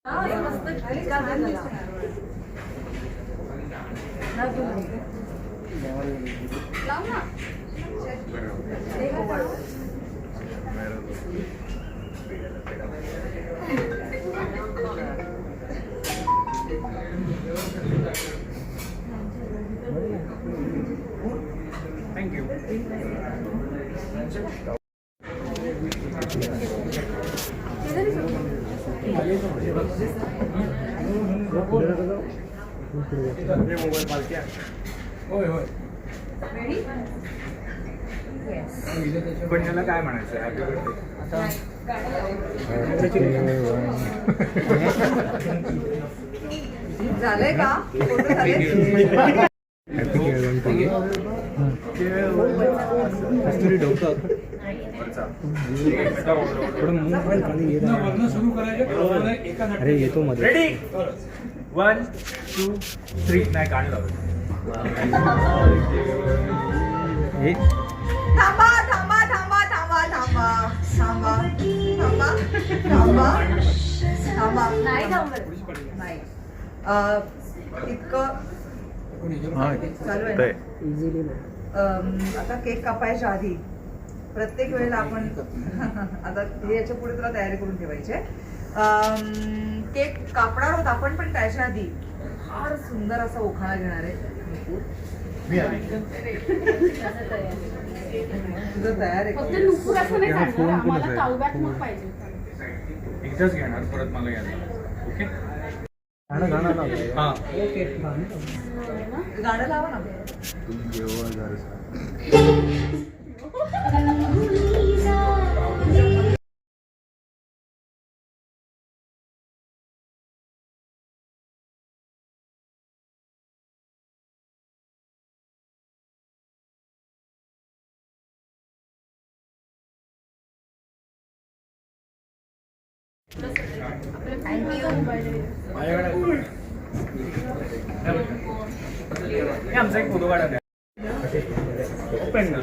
Thank you. पण ह्याला काय म्हणायचं हॅपी बर्थडे झालंय का कस्तुरी डोकं थोडं मोबाईल खाली येत अरे येतो मध्ये रेडी 1 2 3 नाही काढलं थांबा थांबा थांबा थांबा थांबा थांबा थांबा थांबा थांबा नाही थांबत नाही इतकं चालू आहे आता केक कापायच्या आधी प्रत्येक वेळेला आपण आता याच्या पुढे तुला तयारी करून ठेवायची केक कापणार आहोत आपण पण त्याच्या आधी फार सुंदर असा उखाणा घेणार आहे तुझं तयार आहे एकदाच घेणार परत मला घ्यायला ओके गाणं लावा ना आमचा एक फोटो काढा ओपन